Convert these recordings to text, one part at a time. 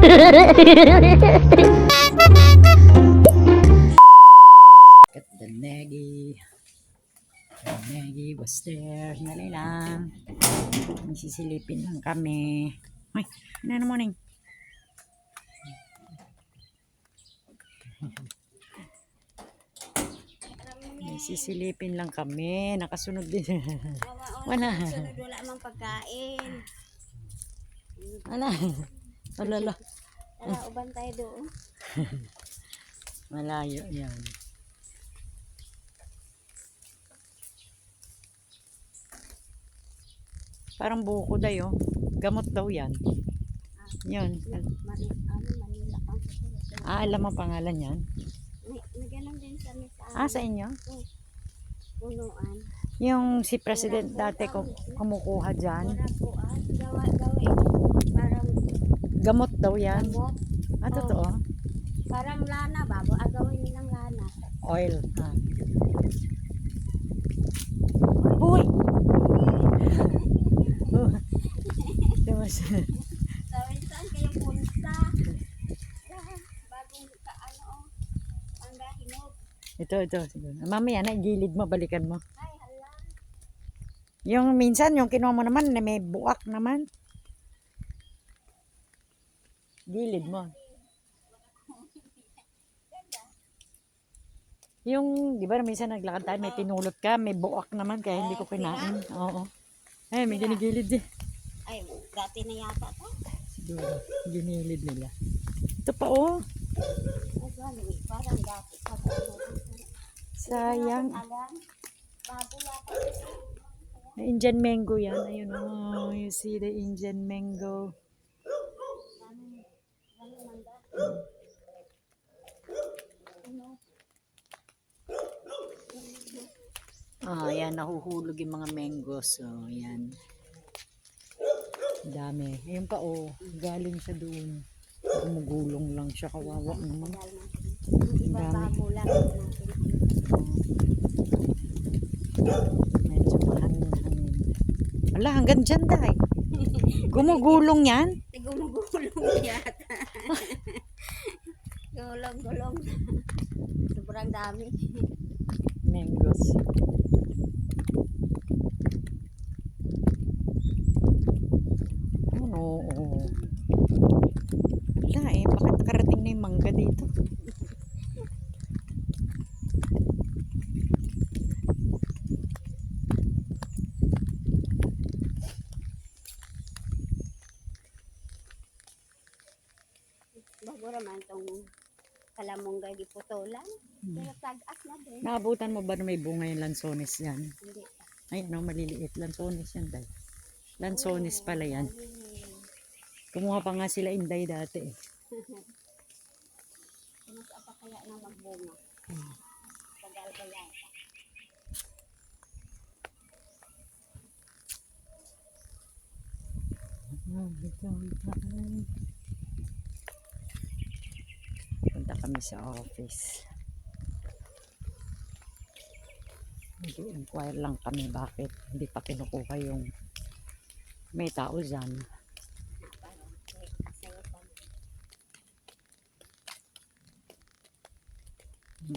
At the Negi. The Negi was there. Dali lang. Nasisilipin lang kami. Ay, ano morning? Nasisilipin lang kami. Nakasunod din. Wala. Sunod wala mang pagkain. Wala. Wala. Wala uban tayo doon. Malayo yan. Parang buko dayo. Gamot daw yan. Yun. Manila ang susunod. Alam mo pangalan yan? May ganun din sa Sa inyo? punuan. Yung si President dati kumukuha dyan. Wala po gawa parang Gamot daw yan. gamot. Totoo? Parang lana bago agawin nilang lana. Oil. Uy! Sabi saan kayo punta? Bagong panggahinog. Ito. Mamaya na, gilid mo, balikan mo. Ay, hala. Yung minsan, yung kinuha mo naman, may buwak naman. Gilid mo. Yung, di ba, minsan naglakad tayo, may pinulot ka, may buwak naman, kaya hindi ko kinain. Oo. Ay, may ginigilid eh. Ay, dati na yata to. Siguro, ginilid nila. Ito pa oh. Parang dati pa. Sayang. Alam, bago yata. Indian mango yan. Ayun oh, you see the Indian mango. Yan, nahuhulog yung mga mangoes. So, yan. Dami. Ayun pa oh, galing siya doon. Gumugulong lang siya, kawawa naman. Iba bago lang. Medyo mahangin-hangin. Wala, hanggang dyan dahil. Gumugulong yan? Gumugulong yata. Gulong-gulong. Sobrang dami. Mangoes. Oo. Wala bakit nakarating na yung mangga dito? Bago naman itong kalamonggay di putolan. Pero tag-as na din. Naabutan mo ba na may bunga yung lansones yan? Hindi. Ay, maliliit. Lansones yan dahil. Lansones pala yan. Kumuha pa nga sila Inday dati eh. Mas apa kaya na magbunga? Tagal pa yata. Punta kami sa office. Nag-inquire lang kami bakit hindi pa kinukuha yung may tao dyan. Ito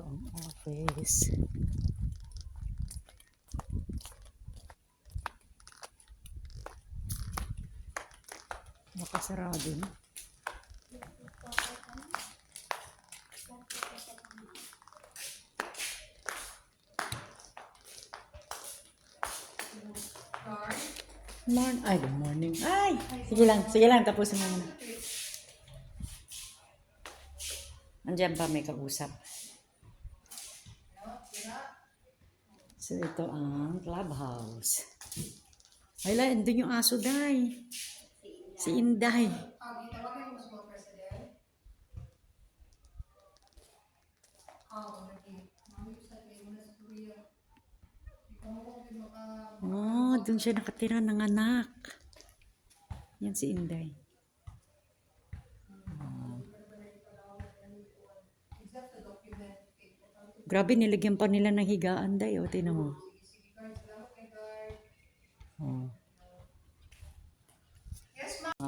ang office. Nakasarado na. Good morning. Ay! Sige lang, tapusin mo muna. Andiyan pa may kausap. So, ito ang clubhouse. Ay, andun yung aso, Day. Si Inday. Dun siya nakatira ng anak. Yan si Inday. Grabe, nilagyan pa nila ng higaan, Day. O, tingnan mo. Oh.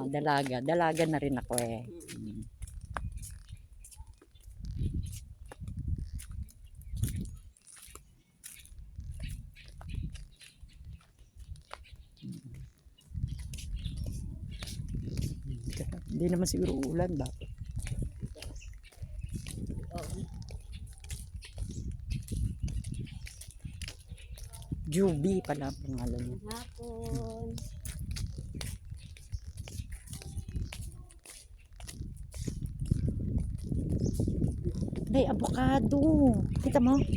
Dalaga. Dalaga na rin ako eh. Hindi naman siguro ulan ba? Juby pala ang pangalan niya. Hapon. Day, avocado. Kita mo? Ay,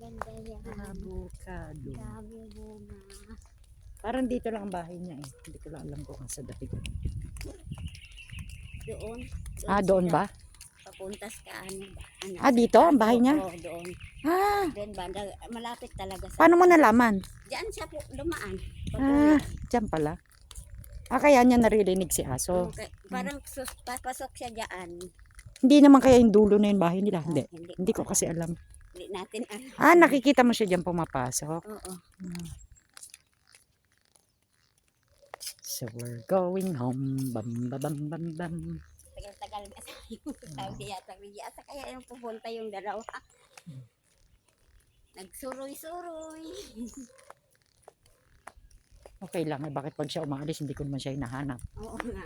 ganda yan. Avocado. Dami bunga. Parang dito lang ang bahay niya eh. Hindi ko lang alam kung sa dapig. Doon. Doon ba? Papuntas ka ano ba? Ano? Dito ang bahay niya? Oo, doon. Doon banda, malapit talaga sa... Paano mo nalaman? Diyan siya po dumaan. Diyan pala. Kaya niya naririnig si Aso. Okay. Parang papasok siya diyan. Hindi naman kaya yung dulo na yung bahay nila. Hindi. Hindi. Hindi ko kasi alam. Hindi natin alam. Nakikita mo siya diyan pumapasok. Oo. So we're going home. Bam bam bam bam bam. Tagal-tagal na sabi yata kaya yung pupunta yung dalawa. Nagsuroy-suroy. Okay lang eh. Bakit pag siya umaalis, hindi ko naman siya hinahanap. Oo nga.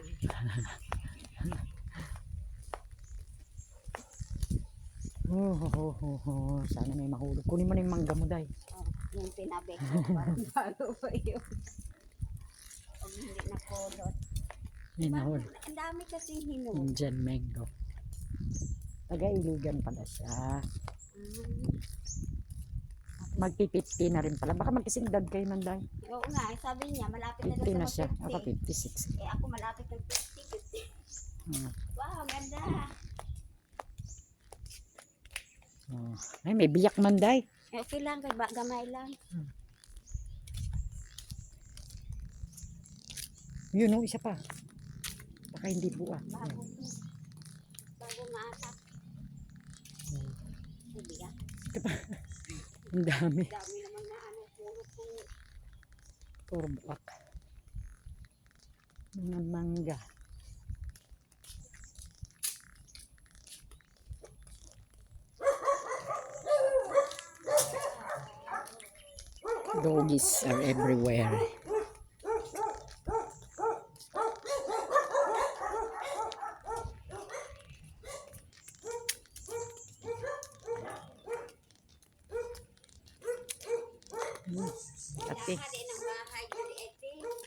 Sana may mahulog. Kunin mo na yung mangga mo, Day. Yung tinabi ko. Parang bago pa yun. Pag hindi napulot. Hinahul. Ang dami kasi hinog. Indian mango. Taga-iligan pala siya. Magpi-50 na rin pala. Baka magkasing edad kayo ng Day. Oo nga, sabi niya, malapit na 50 daw na sa siya. Ako 50. 56. Ako malapit ng 50. Wow, ganda. Ay, may biyak man, Day. Okay lang, gamay lang. Yun, isa pa. Baka hindi buwan. Bago maatak. Bibiyak. Ang dami. Dami naman na puro. Puro buwak. Mga mangga. Doggies are everywhere. Ate.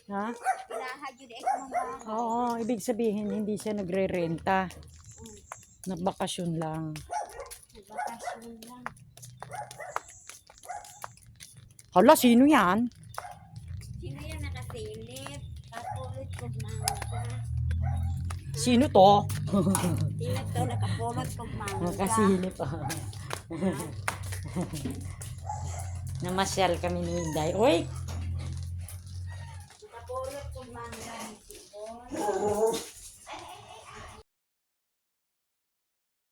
Ha? Oo, ibig sabihin hindi siya nagre-renta. Nagbakasyon lang. Nagbakasyon lang. Hala, sino yan? Sino yan nakasilip? Kapulot ko mangga. Sino to? Sino to nakapulot ko mangga? Nakasilip. Namasyal kami ni Inday. Uy! Nakapulot ko mangga.